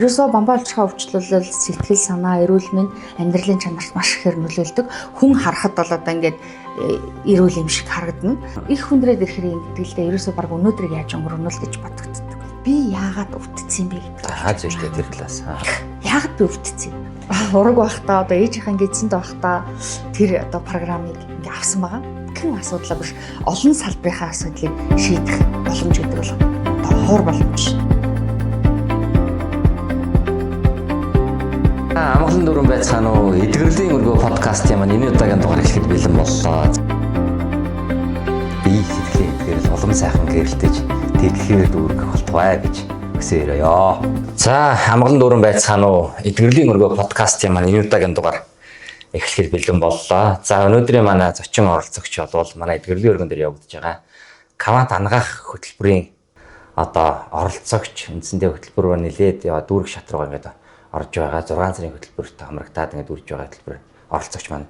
Ерөөсөө бамбаа олчхаа өвчлөлөл сэтгэл санаа, эрүүл мэнд, амьдралын чанарт маш ихээр нөлөөлдөг. Хүн харахад бол одоо ингээд эрүүл юм шиг харагдана. Их хүндрээд ирэхээр ингэдэгдэлтэй ерөөсөө баг өнөөдрийг яаж өнгөрөөнө л гэж бодогддог. Би яагаад өвдсөн бэ гэдэг. Зөвхөн тэр талаас. Яагаад би өвдсөн? Ураг байхдаа одоо ээжийнхэн гидсэнд байхдаа тэр одоо програмыг ингээ авсан байгаа. Хэн асуудлаа биш олон салбарынхаа асуудлыг шийдэх боломж өгдөг бол одоо хор боломж. Амгалан дөрвөн байцгаана уу? Эдгэрлийн өргөө подкастын маань энэ удаагийн дугаар эхлэхэд бэлэн боллоо. Би сэтгэлийн эдгэрэл улам сайхан гэрэлтэж тэтгэхээр дүүргэх болтугай гэж хүсээрээ. За, амгалан дөрвөн байцгаана уу? Эдгэрлийн өргөө подкастын маань энэ удаагийн дугаар эхлэхэд бэлэн боллоо. За, өнөөдрийн манай зочин оролцогч бол манай эдгэрлийн өргөн дээр явагдаж байгаа Кавант ангаах хөтөлбөрийн одоо оролцогч үндсэндээ хөтөлбөр нэлээд дүүрэг шат руу ингээд орж байгаа 6 сарын хөтөлбөрт хамрагдаад ингээд үрж байгаа хөтөлбөр оролцогч маань.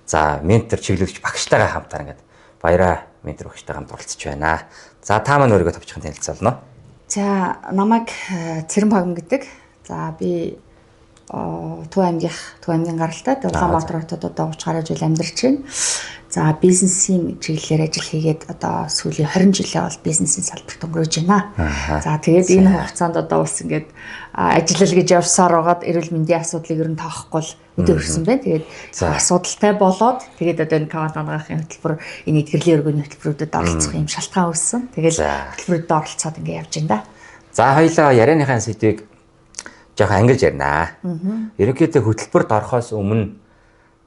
За, ментор чиглүүлэгч багштайгаа хамтаар ингээд баяраа ментор багштай хамт оролцож байна. За, та маань өөрийгөө товчхон танилцуулна. За, намайг Цэрэн Багам гэдэг. За, би Төв аймгийн гаралтай Улаанбаатар хотод одоо 30 гаруй жил амьдарч байна. За, бизнесийн чиглэлээр ажил хийгээд одоо сүүлийн 20 жилээ бол бизнесийн салбарт өнгөрөөж байна. За, тэгээд энэ хугацаанд одоо бас ингээд ажиллал гэж явсаар байгаад эрүүл мэндийн асуудлыг ер нь тоохгүй л өдөө өрсөн байна. Тэгээд асуудалтай болоод тэгээд одоо энэ Кавант ангаахын хөтөлбөр энэ эдгэрлийн өргөний хөтөлбөрүүдэд оролцох юм шалтгаан үүссэн. Тэгээд хөтөлбөрүүдэд оролцоод ингээд явж байна да. За, хоёлаа ярианыхаа сэдвийг жоохон ангилж ярина. Ерөнхийдөө хөтөлбөрт орохоос өмнө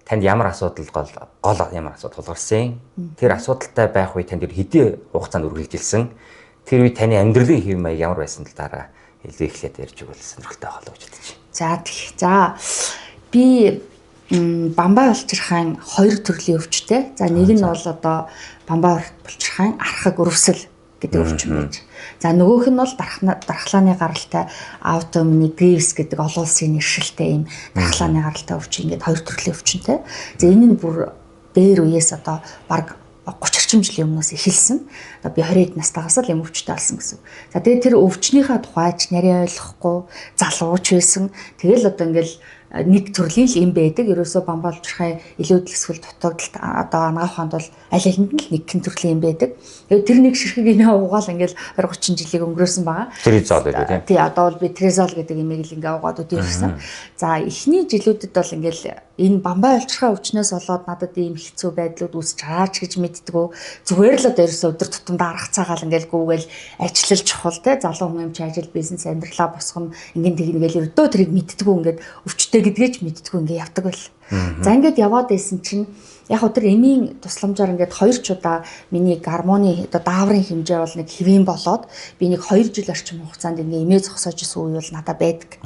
танд ямар асуудал гол ямар асуудал тулгарсан? Тэр асуудалтай байх үе танд хэдийн хугацаанд үргэлжилсэн? Тэр үе таны амьдралын хэв маяг ямар байсан талаараа илүү эхлээд ярьж өгвөл сонирхолтой болов гэж бодож байна. За, би бамбаа булчирхайн хоёр төрлийн өвчтэй. За, нэг нь бол одоо бамбаа булчирхайн архаг өрөвсөл гэдэг өвчин байж. За, нөгөөх нь бол дархлааны гаралтай аутоиммуни грейвс гэдэг олон улсын нэршилтэй юм дархлааны гаралтай өвчин, ингээд хоёр төрлийн өвчнтэй. За, энэ нь бүр дээр үеэс одоо баг 30 орчим жилийн өмнөөс эхэлсэн. Одоо би 20 настайгаас л юм өвчтэй болсон гэсэн. За, тэгээд тэр өвчнийхээ тухайч нарийн ойлгохгүй залууч байсан. Тэгэл одоо ингээл нэг төрлийн л юм байдаг. Ерөөсөө бамбаа булчирхай илүүдэл эсвэл дутагдалт одоо ангаах хонд бол аль алинд нь л нэг төрлийн юм байдаг. Тэгээд тэр нэг ширхэг инээ угаал ингээл 20-30 жилиг өнгөрөөсөн байгаа. Тризол гэдэг тийм. Тий, одоо бол би тризол гэдэг имийг л ингээ угаад өдөрсөн. За, эхний жилүүдэд бол ингээл энэ бамбаа булчирхай өвчнөөс болоод надад ийм хэцүү байдлууд үүсч чаач гэж мэддэггүй. Зүгээр л одоо ерөөсөө өдөр тутамдаа арга цагаал ингээл гүүгээл ажиллаж чухал те залуу хүн юм чи ажил бизнес амьдралаа босгоно ингээл тэгнгээл өрдөө тэрийг мэддэггүй ингээд өвчтэй гэдгээ ч мэддэггүй ингээ явдаг байл. За, ингээд яваад байсан чинь яг өдөр эмийн тусламжаар ингээд 2 ч удаа миний гормоны одоо дааврын хэмжээ бол нэг хэвэн болоод би нэг 2 жил орчим хугацаанд ингээ эмээ зогсоож исэн үе бол надад байдаг.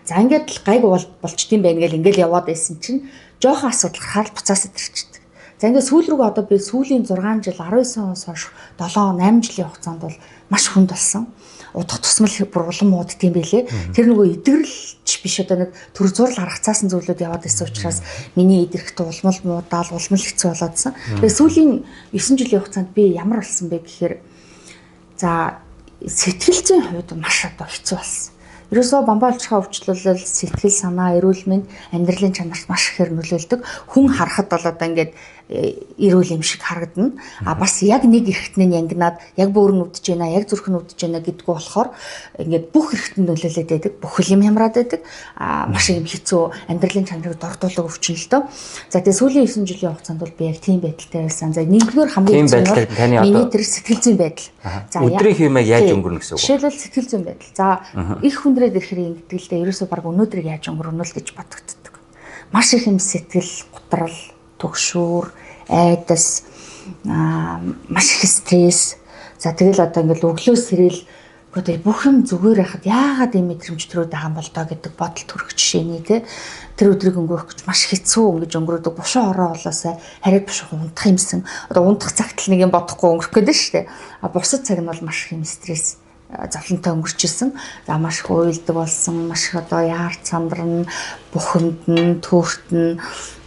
За, ингээд л гайг болчтiin байна гэл ингээд яваад байсан чинь жоохон асуудал гараад буцаас идэрчдэг. За, ингээд сүүл рүүгээ одоо би сүүлийн 6 жил 19 оноос хойш 7-8 жилийн хугацаанд бол маш хүнд болсон. Удах тусмал бүр улам ууддсан байлээ. Тэр нөгөө эдгэрэлч биш одоо нэг төр зурл харгацаасан зүйлүүд яваад байсан учраас миний эдгэрхт улмал муудаал улмал хэцүү болоодсан. Тэгээ сүүлийн 9 жилийн хугацаанд би ямар болсон бэ гэхээр за, сэтгэл зүйн хувьд маш одоо хэцүү болсон. Ерөөсөө бамбаа булчирхай өвчлөлөл сэтгэл санаа, эрүүл мэнд, амьдралын чанарт маш ихээр нөлөөлдөг. Хүн харахад бол одоо ингээд эрүүл юм шиг харагдана. Бас яг нэг эрхтний янгнаад яг бөөр нь үдэж байна, яг зүрх нь үдэж байна гэдгүү болохоор ингээд бүх эрхтэнд нөлөөлөд байдаг. Бүхэл юм хямраад байдаг. Маш юм хэцүү амьдралын чанарыг дордуулах өвчин л дөө. За, тэгээ сүүлийн 9 жилийн хугацаанд бол би яг тийм байдалтай байсан. За, нэгдүгээр хамгийн хэцүү нь миний тэр сэтгэл зүйн байдал. За, өдрийн хэв маяг яаж өнгөрнө гэсэн үг. Жишээлбэл сэтгэл зүйн байдал. За, их хүндрээд ирэхээр ингэдэгдэлтэй ерөөсөө баг өнөөдрийг яаж өнгөрөөнө л гэж бодогддог. Маш их юм сэтгэл готрал, төгшүүр, айдас, маш их стресс. За, тэгэл одоо ингээл өглөө сэрэл одоо бүх юм зүгээр байхад яагаад ийм мэдрэмж төрөөд байгаа юм бол доо гэдэг бодол төрөх жишээний те тэр өдрийг өнгөрөх гэж маш хэцүү ингэж өнгөрөөдөг бушуу ороо болоосай хараад бушуу унтах юмсан одоо унтах цагт л нэг юм бодохгүй өнгөрөх гэдэг шүү дээ. Бусад цаг нь бол маш их юм стресс завлантай өнгөрчихсэн. За, маш их уйлдаг болсон, маш их одоо яар цамдран, бухимдна, төөртөн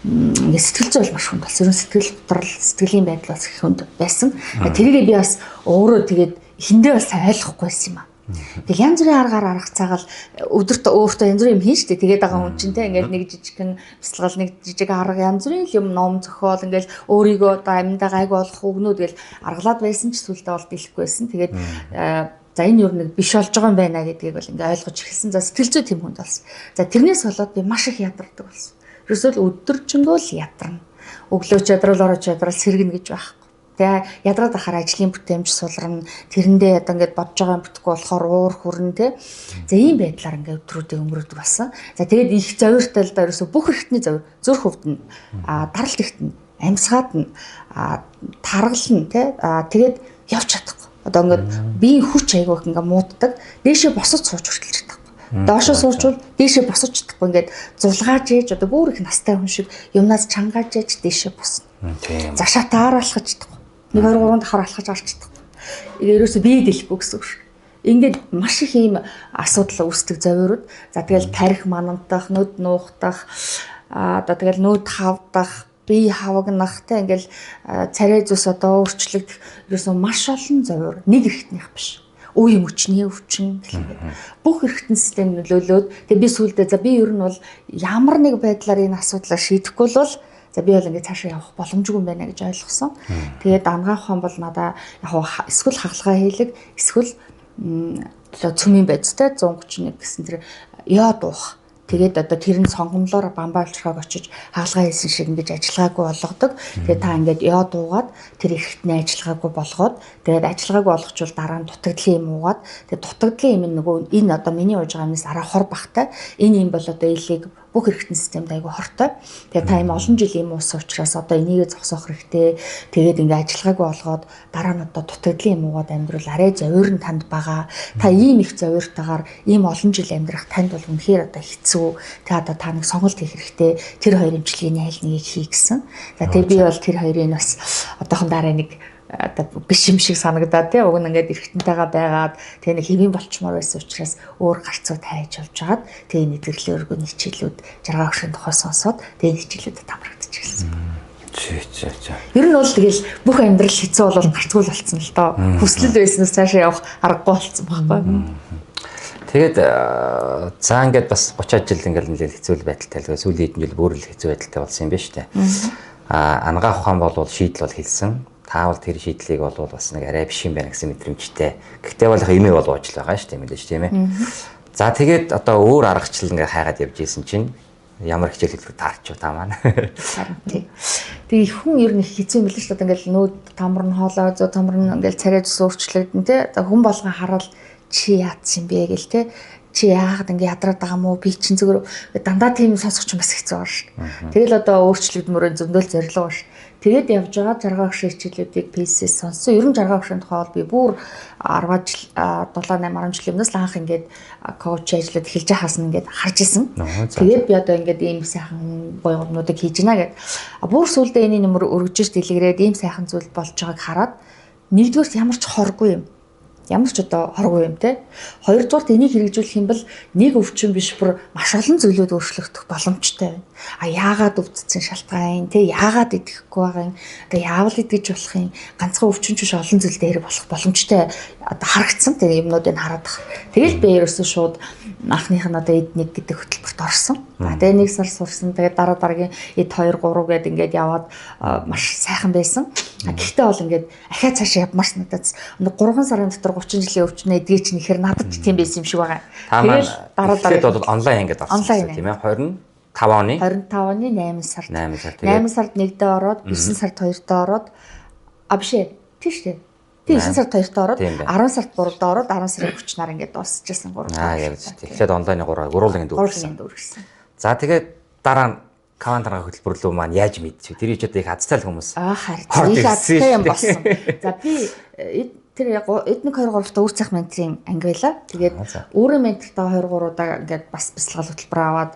ингээд сэтгэл зүй маш хүнд болсон. Ерөн сэтгэл готрол, сэтгэлийн байдал бас их хүнд байсан. Тэрийгээ би бас өөрөө тэгээд эхэндээ бас ойлгохгүй байсан юм аа. Тэгэл янз бүрийн аргаар арга цагаал өдөрт өөртөө янз бүрийн юм хийн штэ. Тэгээд байгаа хүн чинь те ингээл нэг жижигхэн бясалгал нэг жижиг арга янз бүрийн юм ном зохиол ингээл өөрийгөө одоо амьдаа гайг болох үгнүүд гэл аргалаад байсан ч сүлдээ бол дийлэхгүй байсан. Тэгээд за энэ юу нэг биш болж байгаа юм байна гэдгийг бол ингээ ойлгож эхэлсэн. За сэтгэл зүй тэм хүнд болсон. За тэрнээс болоод би маш их ядардаг болсон. Ерөөсөө өдөржингөө л ядарна. Өглөөч ядрал орооч ядрал сэргэнэ гэж байхгүй. Тэгээ ядраад ахаар ажлын бүтээмж сулрна. Тэрэндээ одоо ингээд бодож байгаа юм бүтэхгүй болохоор уур хүрнэ те. За ийм байдлаар ингээд өдрүүдээ өнгөрөөдөг болсон. За тэгээд их зовиртой л да ерөөсө бүх хэрэгтний зовир зүрх хөвдөн даралт ихтэн амьсгаад нь таргална те. Тэгээд явж чадахгүй. Одоо ингээд биеийн хүч айгүйх ингээд мууддаг. Дээшээ босож сууж хүртэл чадахгүй. Доошоо суучвал дээшээ босож чадахгүй. Ингээд зулгааж ээж одоо бүр их настай хүн шиг юмнаас чангааж ээж дээшээ босно. Зашаа тааруулах чадахгүй. 1 2 3 дахаар алхаж гарч чадахгүй. Ерөөсөө бие дэлэхгүй гэсэн үг шүү. Ингээд маш их ийм асуудал үүсдэг зовиорууд. За тэгэл тарих манамтах, нүд нуухтах, одоо тэгэл нүд хавдах, бие хавагнах те ингээл царай зүс одоо өөрчлөгдөх ерөөсөө маш олон зовиор нэг эрхтнийх биш. Үе мөчний өвчин бүх эрхтэн систем нөлөөлөөд тэгээ би сүүлдээ за би ер нь бол ямар нэг байдлаар энэ асуудлаа шийдэхгүй бол за би бол ингээд цаашаа явах боломжгүй юм байна гэж ойлгосон. Тэгээд ангаах хон бол надаа яг эсвэл хагалгаа хийлэг эсвэл цөмийн байцтай 131 гэсэн тэр яа дуух. Тэгээд одоо тэр нь сонгомлоор бамбаа олчрохыг очиж хаалгаа хийсэн шиг ингэж ажиллагаагүй болгодог. Тэгээд та ингээд яа дуугаад тэр эрхтний ажиллагаагүй болгоод тэгээд ажиллагаагүй болгочвол дараа нь дутагдлын юм уугаад тэгээд дутагдлын юм нөгөө энэ одоо миний ууж байгаа юмнаас араа хор бахтай энэ юм бол одоо илийг бүх эрхтэн системд айгүй хортой. Тэгээд та юм олон жил юм уусан учраас одоо энийгээ зогсоох хэрэгтэй. Тэгээд ингээ ажиллагаагүй болгоод дараа нь одоо дутагдлын юм уугаад амьдрал арай зовир нь танд байгаа. Та ийм их зовиртойгоор ийм олон жил амьдрах танд бол үнэхээр одоо хэцүү. Тэгээд одоо та нэг сонголт хийх хэрэгтэй. Тэр хоёр имчилгээний аль нэгийг хий гэсэн. За тэгээд би бол тэр хоёрыг бас одоохон дараа нэг одоо биш юм шиг санагдаад тий уг нь ингээд эргэтэнтэйгээ байгаад тэгээ нэг хэвийн болчмоор байсан учраас өөр гарцуу тайж явж хагаад тэгээ нэтгэлийн өргөний хичээлүүд жаргал агшин тухай сонсоод тэгээ хичээлүүдэд тамрагдчихсан. Ер нь бол тэгэл бүх амьдрал хэцүү болол гарцгүй л болсон л доо. Хүслэл байснаас цаашаа явах аргагүй болсон байхгүй. Тэгээд за ингээд бас 30 жил ингээд нэлээд хэцүү байдалтай л сүүлийн хэдэн жил бүр л хэцүү байдалтай болсон юм байна шүү дээ. Ангаах ухаан бол шийдэл бол хэлсэн. Таавал тэр шийдлийг бол бас нэг арай биш юм байна гэсэн мэдрэмжтэй. Гэхдээ бол эмээ бол ууж л байгаа шүү дээ мэдээж тийм ээ. За тэгээд одоо өөр аргачлал ингээ хайгаад явж исэн чинь ямар хичээлүүд таарч та маань. Тэгээ хүн ер нь хэцүү юм биш л одоо ингээл нүүд тамар нь хоолой зөө тамар нь ингээл царай зүс өөрчлөгдөн тий. Хүн болгон хараад чи яатсан бэ гэл тий. Чи яагаад ингэ ядраад байгаа мó би чинь зөвөр дандаа тийм сонсогч бас хэцүү байгаа шүү. Тэгэл одоо өөрчлөгдмөрөө зөндөөл зорилго ба ш. Тэгээд явж байгаа жаргал агшин хичээлүүдийг PC-с сонссон. Ер нь жаргал агшин тухай би бүр 10 жил 7-8 жилийн өмнөөс л анх ингээд коуч ажиллаад эхэлж байхаас нь ингээд харж исэн. Тэгээд би одоо ингээд ийм сайхан гоёгнуудыг хийж гинэ гэд. Бүр сүулдэ энэ нэмэр өргөжж дэлгэрээд ийм сайхан зүйл болж байгааг хараад нэгдүгээр ямар ч хоргүй юм. Ямар ч одоо хоргүй юм те. Хоёрдугаарт энийг хэрэгжүүлэх юм бол нэг өвчин биш бүр маш олон зүйлүүд өөрчлөгдөх боломжтой байна. Яагаад өвдсөн шалтгаан те яагаад идэхгүй байгаа юм. Одоо яавал идэж болох юм. Ганцхан өвчин биш олон зүйл дээр болох боломжтой одоо харагдсан. Тэгээ юмнуудыг хараад байгаа. Тэгэл би ерөөсөө шууд анхных нь одоо эдник гэдэг хөтөлбөрт орсон. Тэгээ 1 сар сурсан. Тэгээ дараа дараагийн эд 2 3 гээд ингээд яваад маш сайхан байсан. Гэхдээ бол ингээд ахаа цаашаа явмарс надад 3 сарын дотор 30 жилийн өвчнөө эдгээ чинь ихээр надад тийм байсан юм шиг байгаа. Тэгэл дараа бол онлайн ингээд орсон тийм ээ 25 оны 8 сард 8 сард 1-дээ ороод 9 сард 2-дээ ороод бишээ тийш үү. Тийм 9 сард 2-дээ ороод 10 сард 3-дээ ороод 10 сарын 30-наар ингээд дуусчихсан 3. Яг тэгэхээр онлайны 3 гурвуулгын дүүрсэн. За тэгээд дараа нь кавантарга хөтөлбөрлөө маань яаж мэдчихв? Тэр ч одоо их азтай л хүмүүс. Харин их азтай юм болсон. За би тэр яг эдник 2 3-та үр цах ментрийн анги байла. Тэгээд өөрийн ментртаа 2 3 удаа ингээд бас бясалгал хөтөлбөр аваад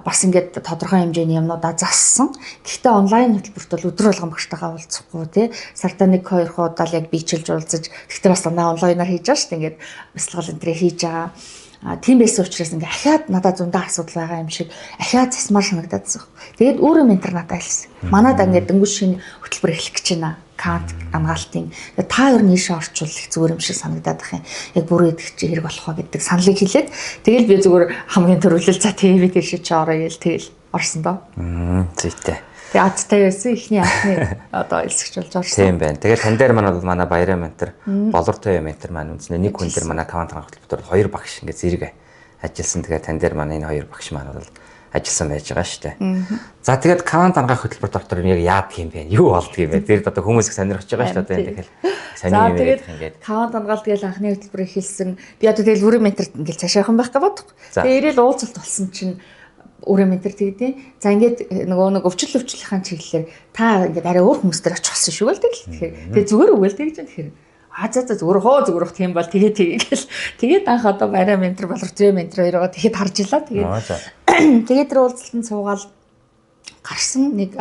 бас ингээд тодорхой хэмжээний юмнуудаа зассан. Гэхдээ онлайн хөтөлбөрт бол өдөр болгон багштайгаа уулзахгүй тий. Сартаа 1 2 удаа л яг бичилж уулзаж. Гэхдээ бас онлайнаар хийж байгаа шүү дээ. Ингээд бясалгал энтрээ хийж байгаа. Тийм байсан учраас ингээ ахаад надад зундаа асуудал байгаа юм шиг ахаад засмаар санагдаад байна. Тэгээд өөрөө ментор надад хэлсэн. Манайд ингээ дөнгөж шинэ хөтөлбөр эхлэх гэж байна. Кант амгаалтын та ер нь ийшээ орчуулах зүгээр юм шиг санагдаад байна. Яг бүрээ идэх чи хэрэг болох вэ гэдэг саналыг хэлээд тэгэл би зүгээр хамгийн төрөлөл за TV тийш чи ороо гээл тэгэл орсон доо. Зүйтэй. Тэгээ адтай байсан ихний анхны одоо элсэгч болж орсон. Тийм байна. Тэгээд тань дээр маань бол манай баяраа ментор, болортой ментор маань үнэснээ нэг хүн дээр манай Кавант анх хөтөлбөрт хоёр багш ингээд зэрэг ажилласан. Тэгээд тань дээр манай энэ хоёр багш маань бол ажилласан байж байгаа шүү дээ. За тэгээд Кавант анх хөтөлбөр доктор яг яадаг юм бэ? Юу болдго юм бэ? Тэр одоо хүмүүс их сонирхож байгаа шүү дээ. Тэгэхээр сони юм яриад ингээд. Кавант ангаал тэгэл анхны хөтөлбөр эхэлсэн. Би одоо тэгэл бүрэн ментор ингээд цаашаа явах юм байх гэдэг. Тэгээ ирээл уулзалт болсон чинь өөрөө ментор тэгдیں۔ За ингээд нэг өвчлөлийнхаа чиглэлээр та ингээд арай өөр хүмүүстээр очих болсон шүү л тэгэл. Тэгэхээр зүгээр үгүй л тэгж юм тэгэхээр. За зүгээр тийм бол тэгээд анх одоо арай ментор болортой ментор хоёроо тэгэхэд харж илаа. Тэгээд тэр уулзалтанд суугаал гарсан нэг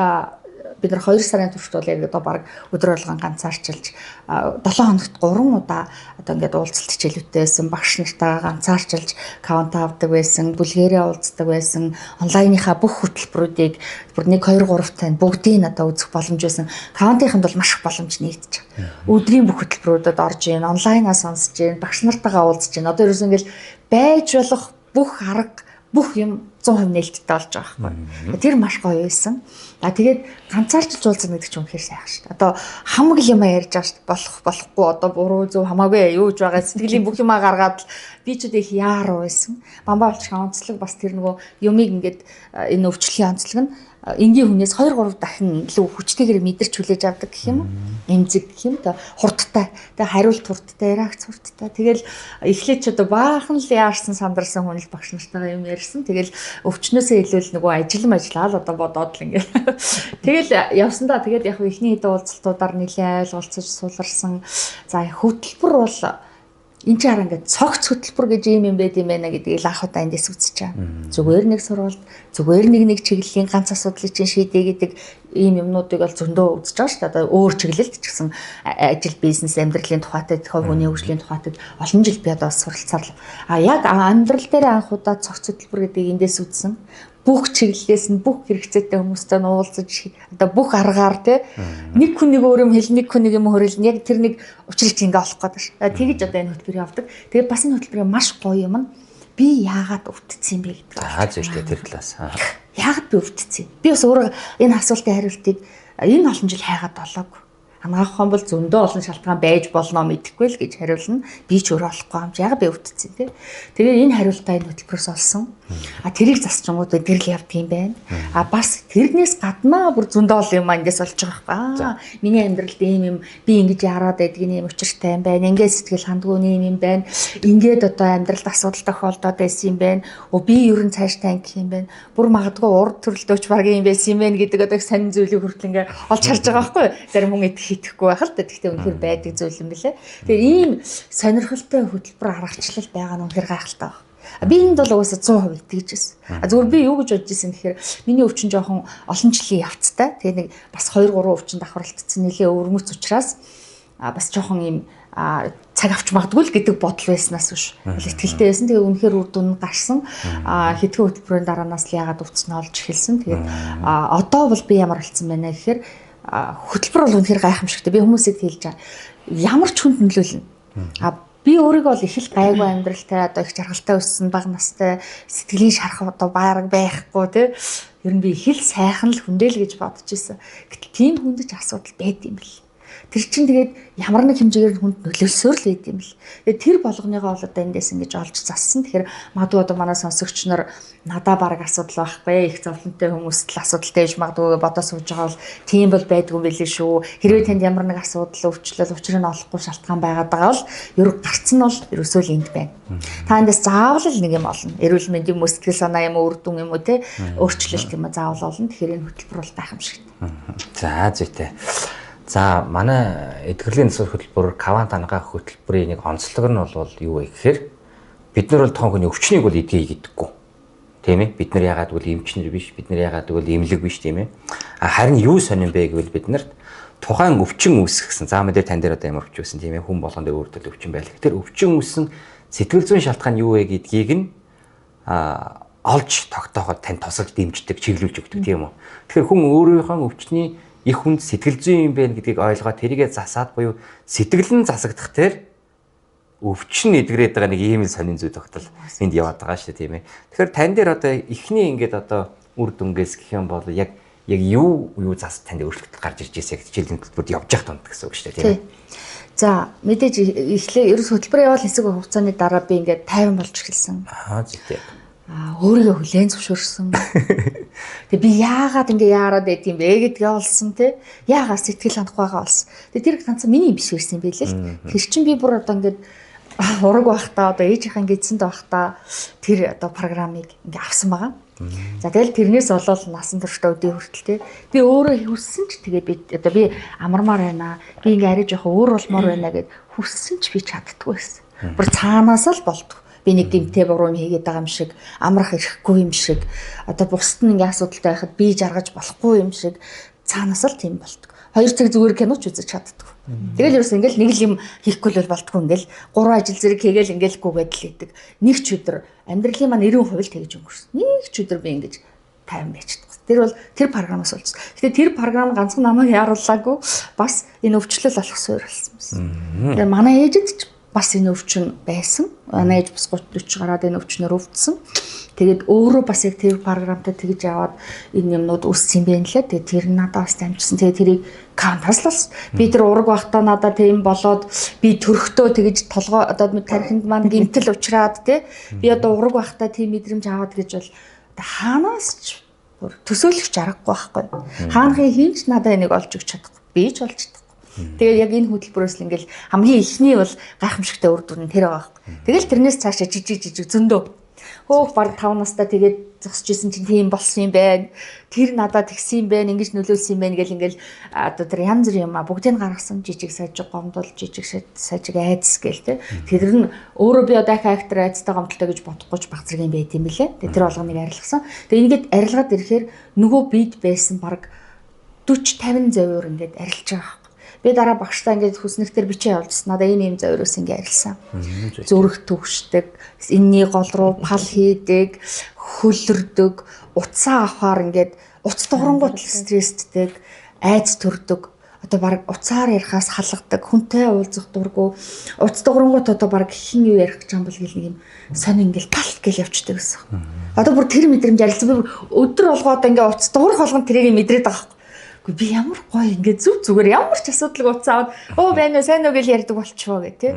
бид нар 2 сарын туршид бол яг одоо баг өдөр болгон ганцаарчилж 7 хоногт 3 удаа одоо ингээд уулзалт хичээлүүдтэй байсан, багш нартайгаа ганцаарчилж каунт авдаг байсан, бүлгэрээ уулздаг байсан, онлайныхаа бүх хөтөлбөрүүдийг бүр 1 2 3 тань бүгдийг одоо үзэх боломж байсан. Каунтынханд бол маш их боломж нэгдэж байгаа. Өдрийн бүх хөтөлбөрүүдэд орж ийн, онлайнаа сонсож ийн, багш нартайгаа уулзж ийн. Одоо ерөөс ингээд байж болох бүх арга бүх юм 100% нээлттэй болж байгаа байхгүй. Тэр маш гоё байсан. Тэгээд ганцаарчилж уулзах гэдэг чинь үнэхээр сайхан шүү дээ. Одоо хамаг юм ярьж байгаа шүү дээ. Болохгүй одоо буруу зөв хамаагүй юу гэж байгаа сэтгэлийн бүх юмаа гаргаад би ч их яаруу байсан. Бамбаа болчих онцлог бас тэр нөгөө юмыг ингээд энэ өвчлөлийн онцлог нь энгийн хүнээс 2 3 дахин илүү хүчтэйгээр мэдэрч хүлээж авдаг гэх юм уу? Эмзэг гэх юм да хурдтай. Тэгээ хариулт хурдтай, реакц хурдтай. Тэгэл эхлээд ч одоо баахан л яарсан сандарсан хүн л багш нартайгаа юм ярьсан. Тэгэл өвчнөөсөө илүү л нөгөө ажиллаа л одоо бодоод л ингээд. Тэгэл явсандаа тэгээд яг ихний хэдэн уулзалтуудаар нэлээд ойлголцож сууларсан. За хөтөлбөр бол энэ ч хараа ингээд цогц хөтөлбөр гэж юм байд юм байна гэдгийг анх удаа эндээс үзэж байгаа. Зүгээр нэг сурвалт, зүгээр нэг чиглэлийн ганц асуудлыг чинь шийдэ гэдэг ийм юмнуудыг бол зөндөө үзэж байгаа шүү дээ. Одоо өөр чиглэлд ч гэсэн ажил, бизнес, амьдралын тухайтай, хүний хөгжлийн тухайтай олон жил би одоо суралцаар. Яг амьдрал дээр анх удаа цогц хөтөлбөр гэдгийг эндээс үзсэн. Бүх чиглэлээс нь бүх хэрэгцээтэй хүмүүстэй уулзаж одоо бүх аргаар тий нэг хүн нэг өөр юм хэл, нэг хүн нэг юм хөрөлн яг тэр нэг учрыг чинь ингээ олох гэдэг ш. Тэгэж одоо энэ хөтөлбөр явдаг. Тэгээд бас энэ хөтөлбөрийн маш гоё юм нь би яагаад өвдсөн юм бэ гэдэг. Зүйтэй тэр талаас. Яагаад би өвдсөн? Би бас өөрөө энэ асуултын хариултыг энэ олон жил хайгаад болоогүй. Хамгаах хон бол зөндөө олон шалтгаан байж болно мэдэхгүй л гэж хариулна. Би ч өөрөө олохгүй юм. Яагаад би өвдсөн тий. Тэгээд энэ хариултаа энэ хөтөлбөрөөс олсон. Тэрийг засчингууд өдрөл явдаг юм байна. Бас тэрнээс гаднаа бүр зөндөө юм эндээс олж байгаа байхгүй. Миний амьдралд ийм юм би ингэж яраад байдгийн юм учиртай юм байна. Ингээд сэтгэл хандгууны юм байна. Ингээд одоо амьдралд асуудал тохиолдоод байсан юм байна. Би ер нь цааштай ангих юм байна. Бүр магадгүй урд төрлөөч багийн юм байсан юм байна гэдэг одоо сонин зүйлийг хүртэл ингээд олж харж байгаа байхгүй. Зарим хүн итгэхгүй байх л та. Тэгтээ үнэхээр байдаг зүйл юм билэ. Тэгэхээр ийм сонирхолтой хөтөлбөр аргачлал байгаа нь үнэхээр гайхалтай байна. Би энд бол угаасаа 100% итгэж байсан. Зүгээр би юу гэж бодож байсан гэхээр миний өвчин жоохон олон жилийн явцтай. Тэгээ нэг бас 2 3 өвчин давхарлагдсан нэлээ өвөрмөц учраас бас жоохон ийм цаг авч магадгүй л гэдэг бодол байснаас биш. Итгэлтэй байсан. Тэгээ үнэхээр үр дүн гарсан. Хэдхэн хөтөлбөрийн дараанаас л яагаад өвцнө олж эхэлсэн. Тэгээд одоо бол би ямар болцсон байна гэхээр хөтөлбөр бол үнэхээр гайхамшигтай. Би хүмүүсийг хэлж байгаа. Ямар ч хүнд нөлөөлнө. Би өөрийгөө бол их л гайгүй амьдралтай одоо их жаргалтай өссөн бага настай сэтгэлийн шарах одоо байраг байхгүй тий. Ер нь би их л сайхан л хүндэл гэж бодож ирсэн. Гэтэл тийм хүндэж асуудал байд юм бэл. Тэр чинь тэгээд ямар нэг хэмжээгээр хүнд нөлөөлсөөр л байд юм бэл. Тэгээд тэр болгоныгоо бол одоо эндээс ингэж олж зассан. Тэгэхээр магадгүй одоо манай сонсогч нар надаа бараг асуудал байхгүй. Их зовлонтой хүмүүст л асуудалтай гэж магадгүй бодож сууж байгаа бол тийм бол байдгүй байлээ шүү. Хэрвээ танд ямар нэг асуудал өвчлөл учрыг нь олохгүй шалтгаан байгаад байгаа бол ер гарц нь бол ерөөсөө л энд байна. Та эндээс заавал л нэг юм олно. Эрүүл мэндийн юм уу, сэтгэл санаа юм уу, үр дүн юм уу те өөрчлөлт юм заавал олно. Тэгэхээр энэ хөтөлбөр бол гайхамшигтай. За зүйтэй. За манай эдгэрлийн засвар хөтөлбөр Кавант ангаах хөтөлбөрийн нэг онцлог нь бол юу вэ гэхээр бид нар бол тоон хүний өвчнийг бол эдгэе гэдэггүй. Тийм ээ. Бид нар яагаад гэвэл эмчнэр биш, бид нар яагаад гэвэл эмнэлэг биш тийм ээ. Харин юу сонирн бэ гэвэл бид нарт тухайн өвчин үүсгэсэн. За мэдээ тань дээр одоо ямар өвчин үүсэн тийм ээ. Хүн болгонд өөртөө өвчин байлаа. Тэр өвчин үүсэн сэтгэл зүйн шалтгаан юу вэ гэдгийг нь олж тогтооход тань тусалж дэмждэг, чиглүүлж өгдөг тийм үү. Тэгэхээр хүн өөрийнхөө өвчний их хүнд сэтгэл зүйн юм бэ гэдгийг ойлгоод тэрийгэ засаад буюу сэтгэл нь засагдах тэр өвчин эдгрээд байгаа нэг ийм сонин зүй тогтол энд яваад байгаа шүү дээ тийм ээ. Тэгэхээр тань дээр одоо эхний ингээд одоо үр дүнгээс гэх юм бол яг юу зас танд өөрчлөлт гарч ирж ирсэ хичээлийн төлбөрт явж явах тунд гэсэн үг шүү дээ тийм ээ. За мэдээж эхлээ ерөөс хөтөлбөр явал хэсэг хугацааны дараа би ингээд тайван болж эхэлсэн. Зүйтэй. Өөрийгөө хүлээн зөвшөөрсөн. Тэгээ би яагаад ингэ яарад байд юм бэ гэдгээ олсон те. Яагаад сэтгэл хандахгүйгаа олсон. Тэгээ тэр ганцхан миний биш байсан юм билээ л. Тэр чинь би бүр одоо ингээд ураг байхдаа одоо ээжийнхэн гидсэнд байхдаа тэр одоо программыг ингээ авсан байгаа. За тэгэл тэрнээс болол насан туршдаа өдөө хүртэл те. Би өөрөө хүссэн ч тэгээ би одоо би амармаар байна. Би ингээ арай жоохон өөр болмоор байна гэд хүссэн ч би чаддгүй байсан. Бүр цаанаас л болдгоо. Би нэг гимтэй буруу юм хийгээд байгаа юм шиг, амрах ирэхгүй юм шиг, одоо бусд нь ингээ асуудалтай байхад би жаргаж болохгүй юм шиг цаанаас л тийм болдог. 2 цаг зүгээр киноч үзэж чаддаг. Тэгэл ерөөс ингээл нэг л юм хийхгүй л болтгүй ингээл 3 ажил зэрэг хийгээл ингээл гүгээд л идэг. Нэг ч өдөр амьдралын маань 90% тэгж өнгөрсөн. Нэг ч өдөр би ингэж тайван байждаг. Тэр бол тэр програмаас болж. Гэтэ тэр програм ганцхан намайг яруулаагүй бас энэ өвчлөл болох суурь болсон юм. Тэгээ манай ээжэд ч бас энэ өвчин байсан. Манай ээж бас 30-40 гараад энэ өвчнөр өвдсөн. Тэгээд өөрөө бас яг тэр програмтай тэгж яваад энэ юмнууд үссэн юм байна лээ. Тэгээд тэр надад бас дамжсан. Тэгээд тэрийг каунтаслалс. Би тэр ураг байхдаа надад тийм болоод би төрхтөө тэгж толгой одоо тархинд маань гэмтэл уучраад тий. Би одоо ураг байхдаа тийм мэдрэмж аваад гэж бол хаанаас ч төсөөлөгч аргагүй байхгүй. Хаанхын хинч надад энийг олж өгч чадахгүй. Би ч олж чадахгүй. Тэгээд яг энэ хөтөлбөрөөс л ингээл хамгийн ихний бол гайхамшигтай үр дүн нь тэр байгаа. Тэгэл тэрнээс цаашаа жижиг зөндөө хөөх баг 5 настай тэгээд зогсож исэн чинь тийм болсон юм байна. Тэр надад тэгсэн юм байна, ингэж нөлөөлсөн юм байна гэл ингээл одоо тэр янз бүр юм а бүгдийг гаргасан жижиг сажиг гомдол жижиг сажиг айдас гээл те. Тэр нь өөрөө би одоо актер айдастай гомдолтой гэж бодохгүйч баг зэрэг юм байт юм билэ. Тэр болгоныг арилгасан. Тэгээд ингээд арилгаад ирэхээр нөгөө бид байсан баг 40-50% ингээд арилж байгаа. Би дараа багштай ингээд хүснэгтэр бичээ явуулсан. Надаа энэ юм зөөрөөс ингээд арилсан. Зүрх төгшдөг, энэний гол руу пал хийдэг, хөлөрдөг, утсаа авахаар ингээд утас дуурангууд стресстэй, айц төрдөг. Одоо баг уцаар ярихаас халгадаг, хүнтэй уулзах дурггүй. Утас дуурангууд одоо баг хин юу ярих гэж юм бол гэл нэг юм сонь ингээд талт гэл явчдаг гэсэн. Одоо бүр тэр мэдрэмж арилсан. Би өдөр болгоод ингээд утас дуурах болгон тэрийг мэдрээд байгаа. Би ямар гоё ингээд зүгээр ямар ч асуудалгүй уцаад байна уу сайн уу гэж ярьдаг болчихоо гэх тээ.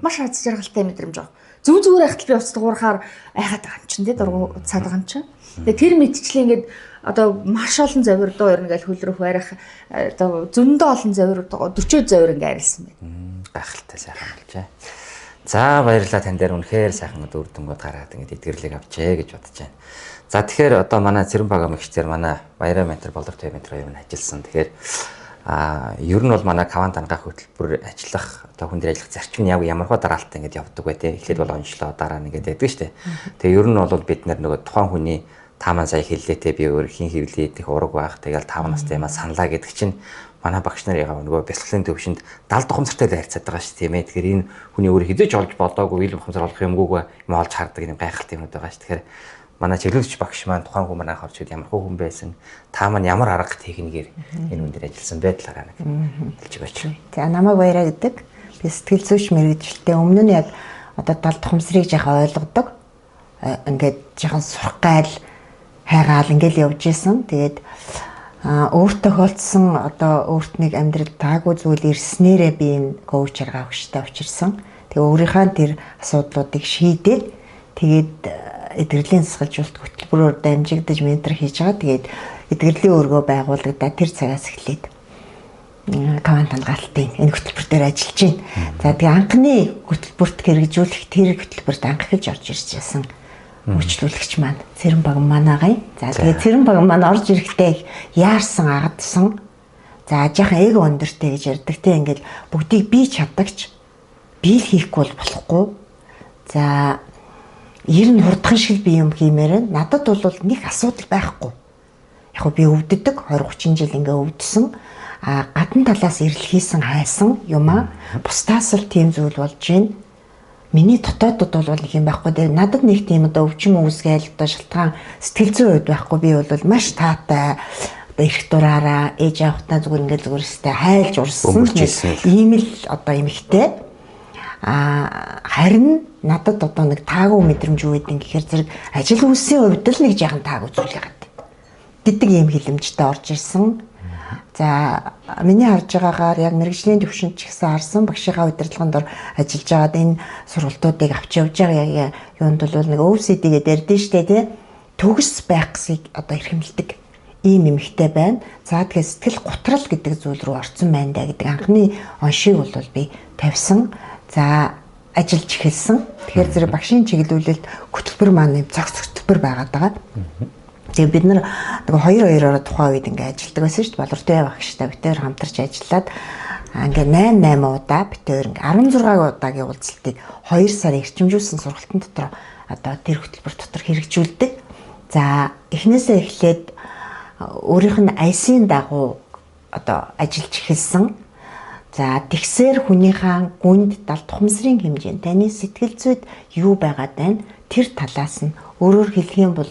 Маш аз жаргалтай мэдрэмж байгаа. Зүгээр ахтал би уцад дуурахаар айгаад байгаа юм чинь тээ дургу уцаад байгаа юм чинь. Тэгээ тэр мэтчлээ ингээд одоо маш олон завирдуу ирнэ гэж хөлрөх барих одоо зөндөө олон завирдуу 40 завир ингээд арилсан байна. Гайхалтай сайхан болжээ. За баярлалаа тань дээр үнэхээр сайхан үр дүнгууд гараад ингээд эдгэрлэг авчээ гэж бодож байна. За тэгэхээр одоо манай Цэрэн програм ихчээр манай Баяраа ментор болор төв ментор юм ажилласан. Тэгэхээр ер нь бол манай Каван танхах хөтөлбөр ажиллах одоо хүн дээр ажиллах зарчим нь яг ямархуу дараалтаа ингээд явдаг бай тээ. Эхлээд бол онцлоо дараа нь ингээд байдаг шүү дээ. Тэгээ ер нь бол бид нөгөө тухайн хүний тааман сая хэллээ те би өөр хин хөвлөд их ураг байх. Тэгэл 5 настай юмаа саналаа гэдэг чинь манай багш нар ягаа нөгөө бясалгалын төвшөнд 70 ухамсартай харьцаад байгаа шүү тийм ээ. Тэгэхээр энэ хүний өөр хизээж олж болоогүй ил ухамсар олох юмгүйгээ юм олж хардаг юм гайхалтай юмуд байгаа шүү. Тэгэхээр манай чиглүүлэгч багш маань тухайн хүн манайх орчод ямар хүн байсан та маань ямар арга техникээр энэ хүн дээр ажилласан байдлаараа нэг хэлж өгөөч. За намайг Баяраа гэдэг. Би сэтгэл зүйч мэргэжилтэй өмнө нь яг одоо 70 ухамсарыг жаахан ойлгодог. Ингээд жаахан сурах гайл хайгаал ингээд явж исэн. Тэгээд өөртөө тохиолдсон одоо өөрт нэг амьдрал таагүй зүйл ирснээрээ би энэ коуч арга авчтай учирсан. Тэгээ өөрийнхөө тэр асуудлуудыг шийдээд тэгээд эдгэрлийн засгалжуулалт хөтөлбөрөөр дамжигдаж ментор хийж байгаа. Тэгээд эдгэрлийн өргөө байгуулагдаад тэр цагаас эхлээд Каван танхалтын энэ хөтөлбөр дээр ажиллаж байна. За тэгээ анхны хөтөлбөрт хэрэгжүүлэх тэр хөтөлбөрт анх эхэлж орж ирж байсан үйлчлүүлэгч маань Цэрэн баг манаагай. За тэгээ Цэрэн баг маань орж ирэхдээ яарсан агадсан. За жаахан эго өндөртэй гэж ярьдаг те ингээл бүгдийг би чадагч би л хийхгүй болохгүй. За ер нь хурдхан шиг би юм хиймээр надад бол нэг асуудал байхгүй. Яг би өвддөг 20-30 жил ингээ өвдсөн. Гадна талаас ирэл хийсэн хайсан юм аа. Бусдаас л тийм зүйл болж байна. Миний дотоодод бол нэг юм байхгүй. Тэгээ надад нэг тийм одоо өвчин үүсгээл одоо шалтгаан сэтгэл зүйн үед байхгүй. Би бол маш таатай одоо их дураараа ээж авахтаа зүгээр ингээд зүгээр өстэй хайлж урсан ийм л одоо эмэгтэй харин надад одоо нэг таагүй мэдрэмж юу гэдэг гэхээр зэрэг ажил үйлсийн хувьд л нэг жаахан таагүй зүйл яагаад гэдэг ийм хилэмжтэй орж ирсэн. За миний харж байгаагаар яг мэрэгжлийн төвшөнд ч гэсэн харсан багшийнхаа удирдлаганд ажиллаж байгаад энэ сургалтуудыг авч явж байгаа юунд бол нэг OCD-гээд ярьдэн штэ тий төгс байх гэсийг одоо эрхэмлдэг ийм эмэгтэй байна. За тэгэхээр сэтгэл гутрал гэдэг зүйл рүү орсон байна да гэдэг анхны оншийг бол би тавьсан. За ажиллаж эхэлсэн. Тэгэхээр зэрэг багшийн чиглүүлэлт хөтөлбөр маань цогц хөтөлбөр байгаад байгаа. Тэгээ бид нар нэг 2-2-ороо тухайн үед ингээ ажилладаг байсан шүү дээ. Болортой багштай битээр хамтарч ажиллаад ингээ 8 удаа битээр ингээ 16 удаагийн уулзалтыг 2 сар эрчимжүүлсэн сургалтын дотор одоо тэр хөтөлбөр дотор хэрэгжүүлдэг. За эхнээсээ эхлээд өөрийнх нь айсын дагуу одоо ажиллаж эхэлсэн. За тэгсээр хүнийхээ гүнд далд тухамсрын хэмжээнд таны сэтгэл зүйд юу байгаад байна? Тэр талаас нь өөрөөр хэлэх юм бол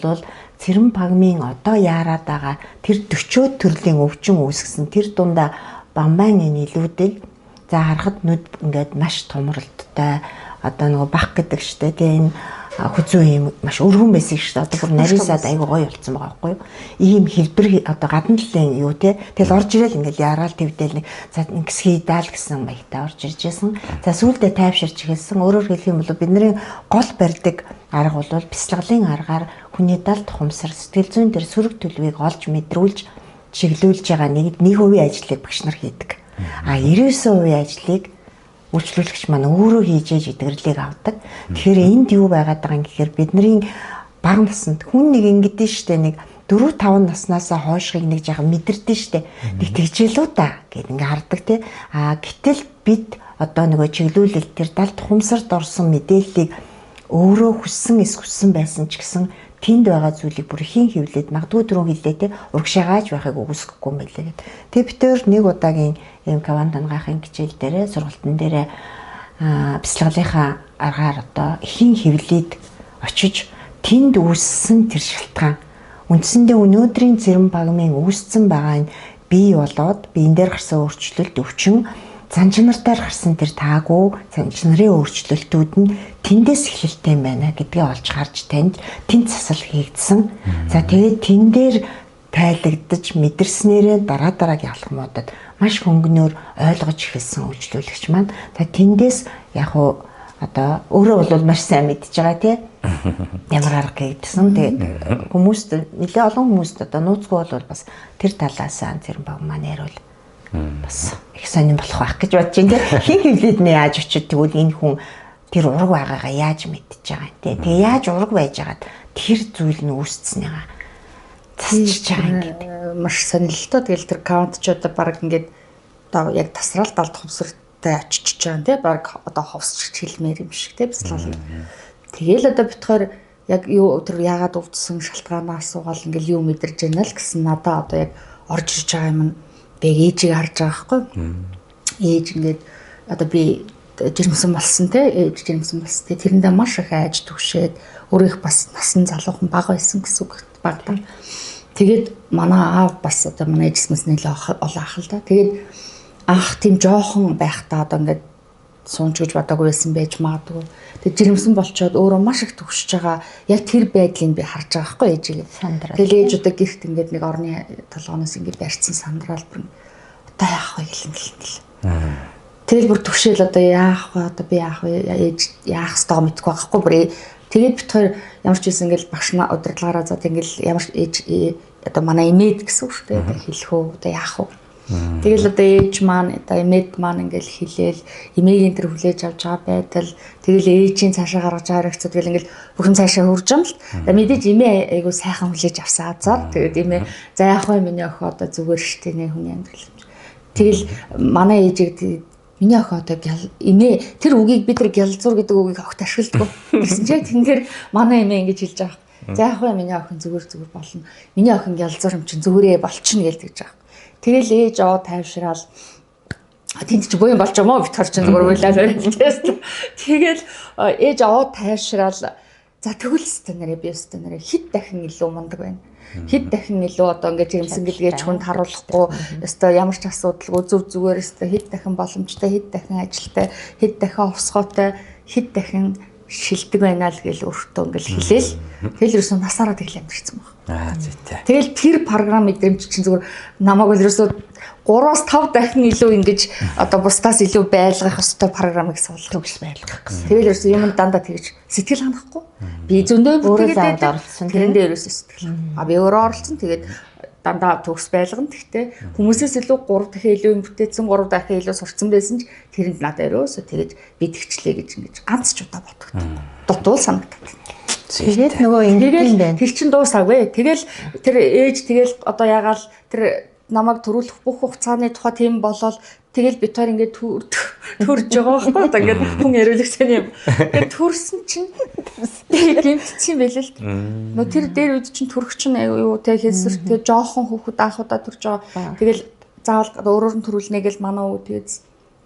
цэрэн пагмын одоо яарад байгаа тэр 40 төрлийн өвчин үүсгэсэн тэр дундаа бамбайн нийлүүдэл за харахад нүд ингээд маш томролттой одоо нөгөө бах гэдэг штэ тийм хүзүү юм маш өргөн байсан штэ одоо бүр нарийсаад айгу гоё болцсон байгаа байхгүй юу ийм хэлбэр одоо гадна талын юу те тэгэл орж ирэл ингээд яраал твдэл нэг за ингэс хийдаал гэсэн маягтай орж ирж байсан за сүүлдээ тайвширч эхэлсэн өөрөөр хэлэх юм бол бидний гол барьдаг арга бол бяцлаглалын аргаар хүний далд тухамсар сэтгэл зүйн дээр сөрөг төлөвийг олж мэдрүүлж чиглүүлж байгаа нэг хувийн ажлыг багш нар хийдэг. 99% ажлыг үйлчлүүлэгч маань өөрөө хийж идэвхрлийг авдаг. Тэгэхээр энд юу байгаад байгаа юм гэхээр бидний бага наснд хүн нэг ингэдэж штэ нэг 4-5 наснаасаа хойшгийг нэг жаахан мэдэрдэн штэ. Нэг тэгжээлүү та гэд ингээ хардаг тий. Гэтэл бид одоо нөгөө чиглүүлэлт төр далд тухамсарт орсон мэдээллийг өөрөө хүссэн байсан ч гэсэн тэнд байгаа зүйлийг бүр ихийн хөвлөд магадгүй түрүү хэлээ те урагшаагааж байхыг үгүйсэхгүй юм байлээ гэд. Тэгээ бид төр нэг удаагийн ийм каван дангаахын хичээл дээрээ сургалтын дээрээ бяцлаглалынхаа аргаар одоо ихийн хөвлөд очиж тэнд үүссэн тэр шалтгаан үндсэндээ өнөөдрийн цэрэн пагмын үүссэн байгаа нь бий болоод биен дээр гарсан өөрчлөлт өвчин занчнартаар гарсан тэр таагүй занчнарын өөрчлөлтүүд нь тэндээс эхэлтэй юм байна гэдгийг олж харж тэнд засал хийгдсэн. За тэгээд тэн дээр тайлагдаж мэдэрснээрээ дараагийн алхмуудад маш хөнгөнөөр ойлгож эхэлсэн үйлчлүүлэгч маань. Тэгээд тэндээс яг уу одоо өөрөө бол маш сайн мэдж байгаа тий. Ямар арга хийгдсэн. Тэгээд хүмүүст нэлээ олон хүмүүст одоо нууцгүй бол бас тэр талаас цэрэн баг маань ярил бас их сонирн болох байх гэж бодож байна тий. Хин хөвлөд нэ яаж очиж тэгвэл энэ хүн тэр ураг байгаагаа яаж мэдчихэж байгаа юм те. Тэгээ яаж ураг байж байгаад тэр зүйл нь үүсцснийгаа засчиж байгаа юм гэдэг. Маш сонирхолтой. Тэгэл тэр каунт ч одоо баг ингээд одоо яг тасрал далд хувьсралтай очиж байгаа те. Баг одоо ховсч хэлмээр юм шиг те бяцлал. Тэгэл одоо битгаар яг юу тэр яагаад өвдсөн шалтгаанаа асуугаал ингээл юу мэдэрж байна л гэсэн надаа одоо яг орж ирж байгаа юм. Би ээжийг харж байгаа байхгүй. Ээж ингээд одоо би жирэмсэн болсон те ээж жирэмсэн болсон те тэрэндээ маш их айж түгшээд өөрөө их бас насан залуухан бага байсан гэсэн үг багтаа. Тэгээд манай аав бас одоо манай ээжсмэс нэлээ олон ах л да. Тэгээд ах тийм жоохон байхдаа одоо ингээд суунч гэж бодоогүй байсан байж магадгүй. Тэгээд жирэмсэн болчоод өөрөө маш их түгшиж байгаа яг тэр байдлыг би харж байгаа байхгүй ээжигээ сандраа. Тэгээд ээж одоо гихт ингээд нэг орны толгоноос ингээд барьцсан сандраал бүр одоо яах вэ гэлэн. Тэгэл бүр төвшөөл одоо яах вэ одоо би яах вэ ээж яах ёстойгоо мэдэхгүй байхгүй бүр тэгээд бит хоёр ямар ч байсан ингээл багш удирдлагаараа за тэгэл ямар ээж одоо манай эмээд гэсэн үг шүү дээ одоо хэлэх үү одоо яах вэ тэгэл одоо ээж маань одоо эмээд маань ингээл хэлээл эмээгийн тэр хүлээж авч байгаа байтал тэгэл ээжийн цаашаа гаргаж байгаа хэрэгцээ тэгэл ингээл бүхэн цаашаа хурж юм л мэдээж эмээ айгу сайхан хүлээж авсан азар тэгээд эмээ за яах вэ миний охин одоо зүгээр штэ нэ хүний амьдрал тэгэл манай ээжийг миний охин одоо эмээ тэр үгийг бид нар гялзуур гэдэг үгийг огт ашигладаг. Гэсэн чинь тэн дээр манай эмээ ингэж хэлж байгаа. За яг хөө миний охин зүгээр болно. Миний охин гялзуур юм чинь зүгээрээ болчихно гэж байгаа. Тэгэл ээж оо тайвшраал тэнд чи буян болч юм уу бит хор чинь зүгээр уйлаад байна. Тэгэл ээж оо тайвшраал За тэгвэл станараа би станараа хэд дахин илүү мундаг байна. Хэд дахин илүү одоо ингээд жирэмсэн гэлгээж хүнд харуулахгүй өстой ямар ч асуудалгүй зөв зүгээр өстой хэд дахин боломжтой, хэд дахин ажилтай, хэд дахин овсгоотой, хэд дахин шилдэг байна л гэж өөртөө ингээд хэлээл. Тэгэл ерөөсөө насаараа тэгэл амьдэрсэн баг. Зүйтэй. Тэгэл тэр програм мэдрэмж чинь зүгээр намайг ерөөсөө 3-5 дахин илүү ингэж одоо бусдаас илүү байлгах ёстой програмыг суулгах гэж байлгах гэсэн. Тэгэл ерөөсөө юм дандаа тэгж сэтгэл ханахгүй. Би зөндөө өөрөө оролцсон. Тэрэн дээр ерөөсөө сэтгэл. Би өөрөө оролцсон. Тэгээд дандаа төгс байлгана. Гэхдээ хүмүүсээс илүү 3 дахин илүү юм бүтээсэн, 3 дахин илүү сурцсан байсан ч тэрэнд надад ерөөсөө тэгэж би тэгчлээ гэж ингэж ганц ч удаа бодогдсон. Дутуул санагдав. Тэгээд нөгөө ингэдэм байна. Тэр чин дуусаагүй. Тэгэл тэр ээж тэгэл одоо ягаал тэр намайг төрүүлэх бүх хугацааны тухай тийм болоод тэгэл бит хоёр ингээд төрж байгаа байхгүй. Одоо ингээд хүн яриулагчсан юм. Тэгээд төрсөн чинь гэмтсэн байлээ л. Нөө тэр дээр үед чинь төрөх чинь аюу те хэлсэр тэгээ жоохон хүүхэд анхудаа төрж байгаа. Тэгэл заавал өөрөөр нь төрүүлнэ гэж манай өвөө тэгээд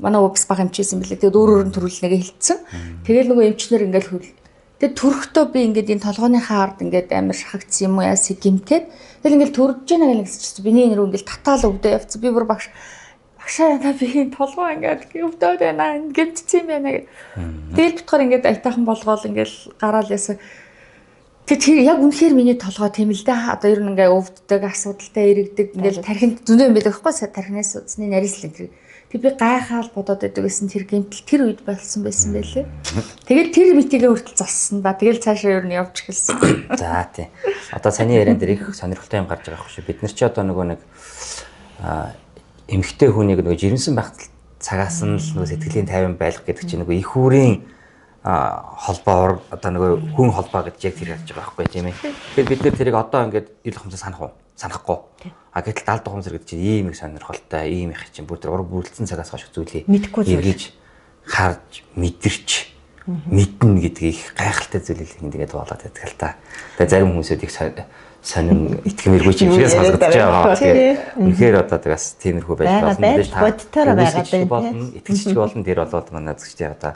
манай өвөө бас баг эмчээсэн байлээ. Тэгээд өөрөөр нь төрүүлнэ гэж хэлсэн. Тэгэл нөгөө эмчнэр ингээд хөл. Тэгээд төрөхдөө би ингээд энэ толгойнхаа ард ингээд амар шахагдсан юм уу яасыг гэмтээд тэгэл ингээд төрж яана гэсэн чинь биний нэр ингээд татаал өвдөө явцсан. Би бүр багшаа та би толгой ингээд өвдөөд байна гэмтсэн юм байна гэх. Тэгэл битгаар ингээд айтайхан болгоол ингээд гараал ясаа. Тэр яг үнэхээр миний толгой тийм л да. Одоо ер нь ингээд өвддөг, асуудалтай иргэдэг ингээд тархинд зөндөө юм байдаг байхгүй тархинаас үзсний нарийнслан тэр. Тэг би гайхаал бодоод байдаг гэсэн тэр гэмтэл тэр үед болсон байсан байлээ. Тэгээд тэр митигээ хүртэл золсон да. Тэгэл цаашаа ер нь явж эхэлсэн. За тий. Одоо саний яриан дээр их сонирхолтой юм гарч байгаа юм шүү. Бид нар ч одоо нөгөө нэг эмэгтэй хүнийг нөгөө жирэмсэн байх цагаас нь л нөгөө сэтгэлийн тайван байлгах гэдэг чинь нөгөө их хүрийн холбоо одоо нөгөө хүн холбоо гэж яг тэр ярьж байгаа байхгүй тийм ээ. Тэгэхээр бид нэр тэрийг одоо ингээд ил хэмжээ санахгүй. А гэтэл даалд ухамсар гэдэг чинь ийм их сонирхолтой, ийм их чинь бүр тэр ураг бүрэлдсэн цагаас хойш зүйлээ эргэж харж мэдэрч мэднэ гэдэг их гайхалтай зүйлийг ингээд болоод байдаг л та. Тэгээ зарим хүмүүсүүд их сонин итгэмээргүй ч юм шиг сонсогдож байгаа. Тэгэхээр үнэхээр одоо тэгээс тиймэрхүү байж болно гэж та бодтоор байгаа байна. Итгэжч болно тэр болоод манай зөвчтэй одоо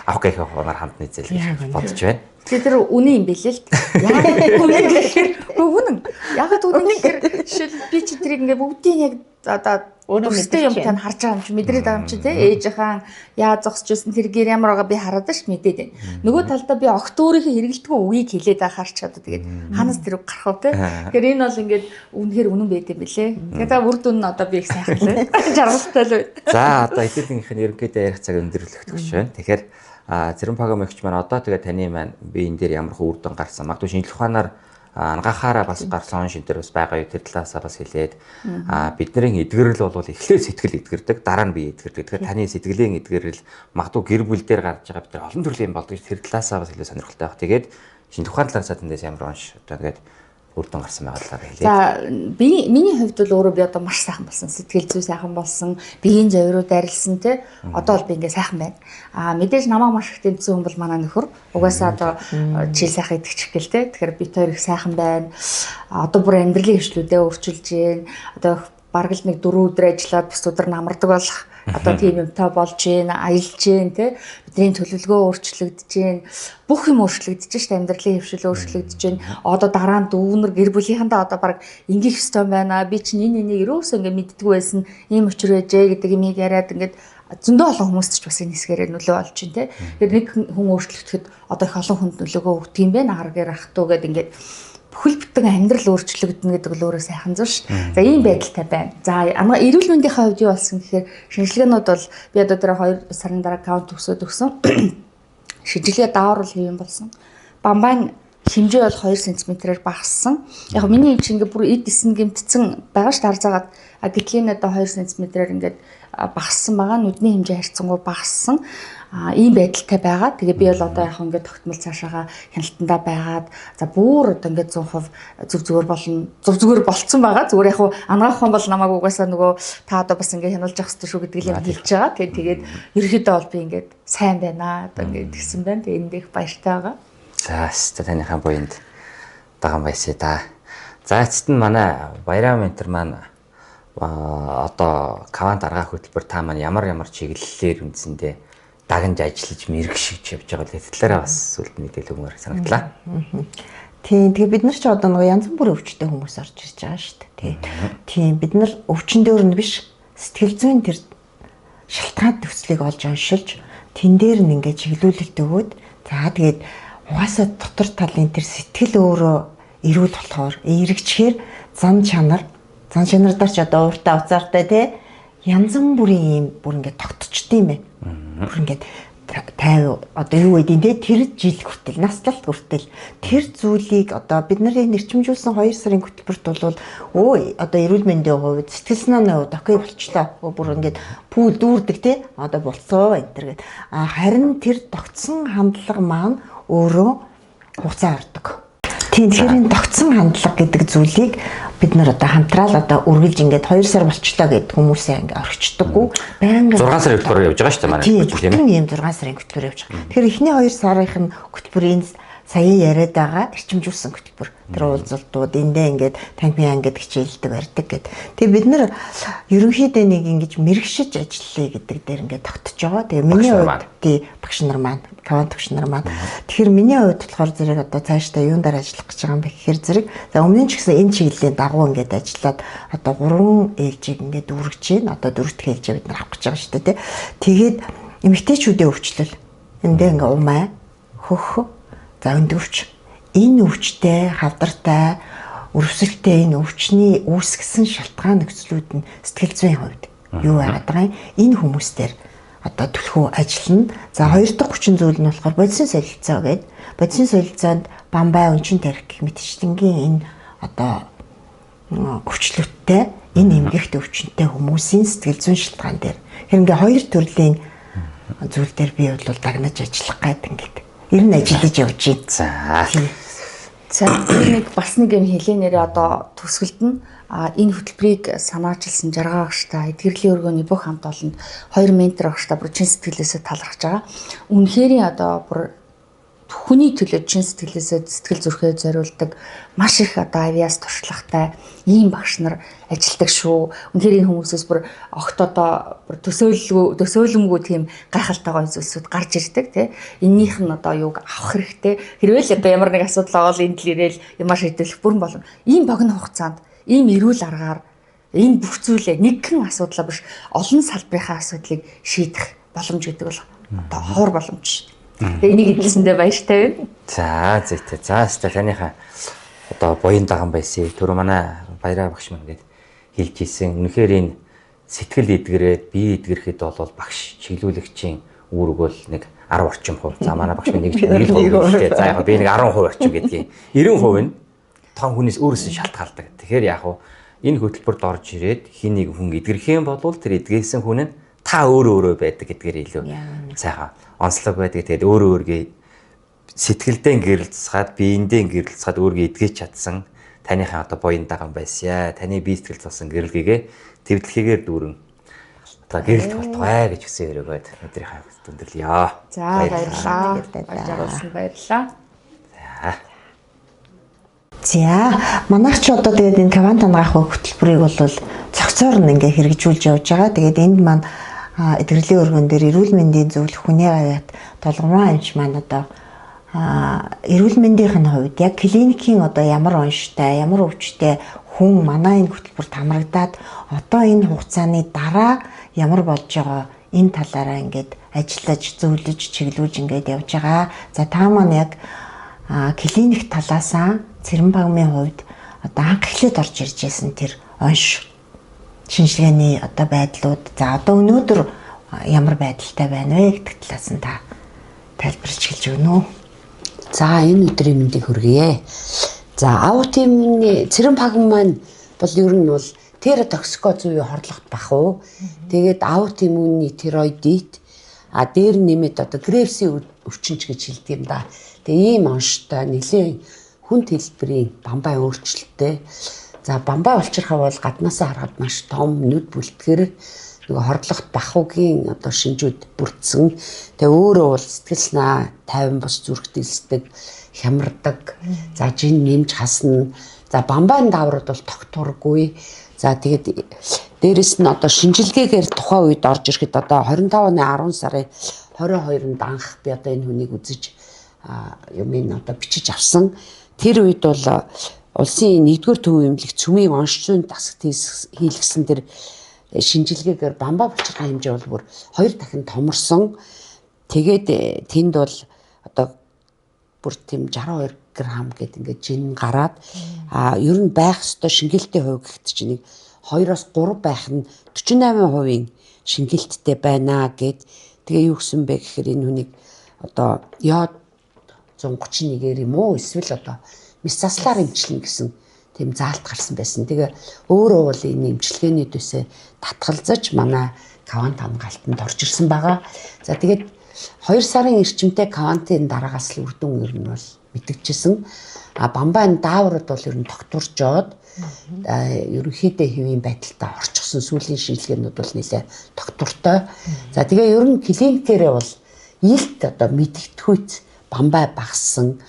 авах гэх хоноор хамтны зээл гэж бодож байна. Тэгээ тэр үнэн юм бэлээ л. Яг үнэн гэхээр үнэн. Яг үнэн гэхээр жишээл би чи тэрийг ингээ бүгдийг яг одоо өөрөөсөө юм тань харж байгаа юм чи мэдрээд байгаа юм чи те ээжийнхэн яаж зогсчихсэн тэр гэр ямар байгаа би хараад ш мэдээд байна. Нөгөө талдаа би огт өөрийнхөө хэрэгэлдэггүй үгийг хэлээд байгаа харч чадаа тэгээд ханаас тэр үг гарах уу те. Тэгэхээр энэ бол ингээд үнэхээр үнэн байд юм бэлээ. Тэгээд та үр дүн нь одоо би их сайхан лээ. Жаргалтай л байна. За одоо эдгээрийнх нь ерөнхийдөө ярих цаг өндөрлөх төгс байна. Тэгэхээр Зэрэм програмч маань одоо тэгээ таны маань би энэ дээр ямар их үр дүн гарсан. Магадгүй шинжлэх ухаанаар ангахаараа бас гарсан шинтер бас байгаа юу тэр талаасаа бас хэлээд бидний эдгэрэл бол эхлээд сэтгэл эдгэрдэг дараа нь бие эдгэрдэг. Тэгэхээр таны сэтгэлийн эдгэрэл магадгүй гэр бүл дээр гарч байгаа бид нар олон төрлийн юм болдог тэр талаасаа бас илүү сонирхолтой байх. Тэгээд шинжлэх ухааны талаасаа тэндээс ямар онш одоо тэгээд үр дүн гарсан байгалаа хэлээ. За миний хувьд бол өөрөө би одоо маш сайхан болсон. Сэтгэл зүй сайхан болсон. Биеийн завирууд арилсан те. Одоо бол би ингээ сайхан байна. Мэдээж намайг маш их тэмцсэн хүн бол манай нөхөр. Угаасаа одоо чи сайхан идэгчих гэл те. Тэгэхээр бид хоёр их сайхан байна. Одоо бүр амьдралын хвшлүүдээ өөрчилж гээ. Одоо бараг л нэг 4 өдөр ажиллаад бус өдөр намардаг болох одоо тийм юмтай болж гээ, аялж гээ те. Бидний төлөвлөгөө өөрчлөгдөж гээ. Бүх юм өөрчлөгдөж шээ амьдралын хвшил өөрчлөгдөж гээ. Одоо дараа нь дүүнэр гэр бүлийнхандаа одоо баг ингээх ёстой байна. Би чинь энийг ерөөсөө ингээ мэддэггүй байсан. Ийм өчр байжээ гэдэг юмыг яриад ингээд зөндөө олон хүмүүс ч бас энэ хэсгээрээ нөлөө олж байна те. Тэгэхээр нэг хүн өөрчлөгдөхөд одоо их олон хүнд нөлөөгөө өгдөг юм байна. Аргаар ах トゥ гэдэг ингээд бүхэл бүтэн амьдрал өөрчлөгдөнө гэдэг л өөрөө сайхан зүйл шүү дээ. За ийм байдалтай байна. За эрүүл мэндийн хувьд юу болсон гэхээр шинжилгээнүүд бол би одоо тэр 2 сарын дараа каунт төгсөөд өгсөн. Шинжилгээ даавар бол хэвэн болсон. Бамбайн хэмжээ бол 2 см-ээр багассан. Яг миний чинь ингээ бүр эд эсн гэмтсэн байгаа ш дарзаагаад гэтэл энэ одоо 2 см-ээр ингээд багассан байгаа. Нүдний хэмжээ харьцангуй багассан. Ийм байдалтай байгаа. Тэгээ би бол одоо яг ингээд тогтмол цаашаага хяналтандаа байгаад за бүр одоо ингээд 100% зөв зүгээр болцсон байгаа. Зүгээр яг анагаах хүн бол намайг угаасаа нөгөө та одоо бас ингээд хянуулж явах хэрэгтэй шүү гэдэг юм хэлж байгаа. Тэгээд ерөөхдөө бол би ингээд сайн байна. Одоо ингээд тэгсэн байна. Тэгээ энд их баяртай байгаа. За өстө таныхаа буйнд даган байсаа да. За эцэст нь манай Баяраа ментор маань одоо кавант аргаах хөтөлбөр та маань ямар чиглэлээр үндсэндээ дагнж ажиллаж мэрэгшиж явж байгаа л талаараа бас сүлд мэдээлэл өгмөр санагдлаа. Тийм тэгээ бид нар ч одоо нэг янз бүрийн өвчтэй хүмүүс орж ирж байгаа шүү дээ. Тийм бид нар өвчин дөр нь биш сэтгэл зүйн тэр шалтгаан төслийг олж оншилж тэн дээр нь ингээд чиглүүлэлт өгөөд за тэгээд угаасаа дотор талын тэр сэтгэл өөрөө эрүүл болохоор эргэжхээр зан чанараар ч одоо ууртаа уцаартай те янз бүрийн юм бүр ингээд тогтчдсан юм байна. Бүр ингээд 50 одоо юу гэдэг те тэр жил хүртэл насталт хүртэл тэр зүйлийг одоо бид нарын нэрчимжүүлсэн 2 сарын хөтөлбөрт бол өө одоо эрүүл мэндийн хувьд сэтгэл санааны хувьд окей болчлоо. Бүр ингээд пүүл дүүрдэг те одоо болцоо энэ төр гэд. Харин тэр тогтсон хандлага маань өөрөө хугацаа ордог. Тийм тэгэхээр энэ тогтсон хандлага гэдэг зүйлийг бид нар одоо хамтраал одоо үргэлж ингээд 2 сар болчлоо гэд хүмүүсээ ингээд орхичдаггүй байнга 6 сарын хөтөлбөр явж байгаа шүү дээ манай хөтөлбөр тийм ийм 6 сарын хөтөлбөр явж байгаа. Тэгэхээр эхний 2 сарын хөтөлбөрийн сая яриад байгаа эрчимжүүлсэн хөтөлбөр. Тэр уулзалтууд эндээ ингээд танхимын ангид хичээлдэг барьдаг гэд. Тэгээ бид нар ерөнхийдөө нэг ингэж мэрэгшиж ажиллая гэдэг дээр ингээд тогтож байгаа. Тэгээ миний хувьд тий багш нар маань, квант багш нар маань. Тэгэхээр миний хувьд болохоор зэрэг одоо цаашдаа юундаар ажиллах гэж байгаа юм бэ гэхээр зэрэг за өмнө нь ч гэсэн энэ чиглэлийн дагуу ингээд ажиллаад одоо 3 ээлжийг ингээд дүүргэж байна. Одоо 4-р ээлжээ бид нар авах гэж байгаа шүү дээ тий. Тэгээд эмэгтэйчүүдийн өвчлөл эндээ ингээд умаа хөх за өндөвч энэ өвчтэй хавдартай өрөвсөлттэй энэ өвчний үүсгэсэн шалтгаан нөхцлүүд нь сэтгэл зүйн хувьд юу байгаад байгаа юм энэ хүмүүстээр одоо түлхүү ажиллана. За хоёр дахь хүчин зүйл нь болохоор бодисын солилцоо гэдэг. Бодисын солилцоонд бамбай өнчин тарих гэх мэтчлэнгийн энэ одоо өвчлөлттэй энэ эмгэгтэй өвчнөтэй хүмүүсийн сэтгэл зүйн шалтгаан дээр хэрэг ингээ хоёр төрлийн зүйл дээр би бол дагнаж ажиллах гэдэг ингээд ер нь ажиллаж явж байна. За нэг бас нэг юм хэлэнээрээ одоо төсгөлд нь энэ хөтөлбөрийг санаачилсан жаргаа багштай эдгэрлийн өргөний бүх хамт олонд 2 ментор багштай бүр чин сэтгэлээсээ талархаж байгаа. Үнэхэрийн одоо бүр хүний төлөө чин сэтгэлээсээ сэтгэл зүрхээ зориулдаг маш их одоо авиас туршлагатай ийм багш нар ажилдаг шүү. Үнэхээр энэ хүмүүсээс бүр огт одоо бүр төсөөлөмгүй тийм гайхалтайгаа зүйлсүүд гарч ирдэг тий. Эннийх нь одоо юуг авах хэрэгтэй. Хэрвээ л одоо ямар нэг асуудал байгаа бол энд л ирээл ямар шийдвэрлэх бүрэн болно. Ийм богино хугацаанд ийм эрүүл аргаар энэ бүх зүйлээ нэгэн асуудлаа биш олон салбарынхаа асуудлыг шийдэх боломж гэдэг бол одоо ховор боломж. Тэгээ энийг хэлсэндээ баяртай байна. За зүйтэй. За таныхаа одоо буян даган байсан. Түр манай баяраа багш маань гээд хэлж ийсэн. Үнэхээр энэ сэтгэл эдгэрээд бие эдгэрэхэд бол багш чиглүүлэгчийн үүрэг бол нэг 10 орчим хувь. За манай багш нэг 1% гэдэг. За яг би нэг 10% орчим гэдгийг. 90% нь том хүнээс өөрөөсөө шалтгаалдаг. Тэгэхээр яг энэ хөтөлбөрт орж ирээд хин нэг хүн эдгэрэх юм бол тэр эдгээсэн хүн нь та өөрөө байдаг гэдгээр илүү сайхан онцлог байдаг. Тэгээд өөрөөргөө сэтгэлдээ гэрэлцээд биендээ гэрэлцээд өөргөө эдгэж чадсан таныхаа одоо буян даган байсаа. Таны бие сэтгэл зовсон гэрэлгээгээ твэрлэхээр дүүрэн одоо гэрэлт болтугай гэж хүсэн өрөөгөөд өдрийнхаа өндөрлөё. За баярлалаа. Баярлалаа. Баярлалаа. За манайх ч одоо тэгээд энэ квант ангаах хөтөлбөрийг бол цогцоор нь ингээ хэрэгжүүлж явж байгаа. Тэгээд энд маань эдгэрлийн өргөн дээр эрүүл мэндийн зөвлөх хүний аваад толгомоо амч маань одоо эрүүл мэндийн хувьд яг клиникийн одоо ямар онцтой, ямар өвчтэй хүн манай энэ хөтөлбөрт хамрагдаад одоо энэ хугацааны дараа ямар болж байгаа энэ талаараа ингээд ажиллаж, зөвлөж, чиглүүлж ингээд явж байгаа. За та маань яг клиник талаасаа Цэрэн багмын хувьд одоо анх эхлээд орж ирж байсан тэр онш шинжилгээний одоо байдлууд за одоо өнөөдөр ямар байдалтай байна вэ гэдэг талаас нь та тайлбарч хэлж өгнө үү? За энэ өдрийн мэндийг хүргэе. За аутимны Цэрэн багм маань бол ер нь бол тератоксико зүйн хорлогот бах уу. Тэгээд аутимны тироидит дээр нэмээд одоо Гревсийн өвчнч гэж хэлдэг юм да. Тэгээ ийм онштой нэлээд хүнд хэлбэрийн бамбай өөрчлөлттэй. За бамбай улчирхаа бол гаднаасаа харахад маш том нүд бүлтгэр нөгөө хорлогот бахуугийн одоо шинжүүд бүрдсэн. Тэгээ өөрөө бол сэтгэл санаа тайван бос зүрх дэлсдэг, хямардаг. За жин нэмж хасна. За бамбайн дааврууд бол тогтворгүй. За тэгээд дээрэс нь одоо шинжилгээгээр тухайн үед орж ирэхэд одоо 25 оны 10 сарын 22-нд анх би одоо энэ хүнийг үзэж юмыг одоо бичиж авсан. Тэр үед бол улсын 1-р төв эмнэлэг цөмийг онцлон дасагт хийлгсэн тэр шинжилгээгээр бамбаа булчирхай хэмжээ бол бүр 2 дахин томорсон. Тэгээд тэнд бол одоо бүр тийм 62 грамм гэдэг ингээд жин гараад ер нь байх ёстой шингэлтийн хувь гэхэд чинь 2-3 байх нь 48% шингэлттэй байна гэд. Тэгээ юу гэсэн бэ гэхээр энэ хүнийг одоо йод 131-ээр юм уу эсвэл одоо месаслаар эмчилнэ гэсэн тийм заалт гарсан байсан. Тэгээ өөрөө бол энэ эмчилгээний дэсээ татгалзаж манай Кавант хамгаалтанд орж ирсэн байгаа. За тэгээд 2 сарын эрчимтэй Кавантын дараагаас л үр дүн ер нь бол мэдэгдчихсэн. Бамбайн дааврууд бол ер нь тогтворжоод ерөнхийдөө хэвийн байдалтай орчихсон сүүлийн шинжилгээнүүд бол нэлээд тогтвортой. За тэгээ ер нь клиникээрээ бол илт одоо мэдэгдэхүйц бамбай багассан.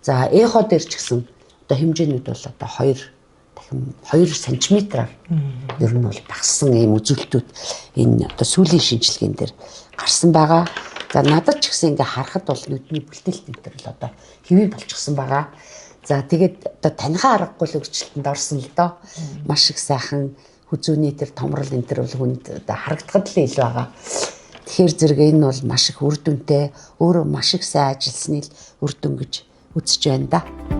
За эхо дээр ч гэсэн одоо хэмжээнүүд бол одоо 2 см-аар ер нь бол багассан ийм үзүүлэлтүүд энэ одоо сүүлийн шинжилгээнд дээр гарсан байгаа. За надад ч гэсэн ингээ харахад бол нүдний бүлтэлт энэ төр л одоо хэвий болчихсон байгаа. За тэгээд одоо танихаа аргагүй л өөрчлөлтөнд орсон л доо. Маш их сайхан хүзүүний тэр томрол энэ төр бол хүнд одоо харагдахад л ил байгаа. Тэгэхээр зэрэг энэ бол маш их үр дүнтэй, өөрөө маш их сайн ажилласны үр дүн гэж үзэж байна да.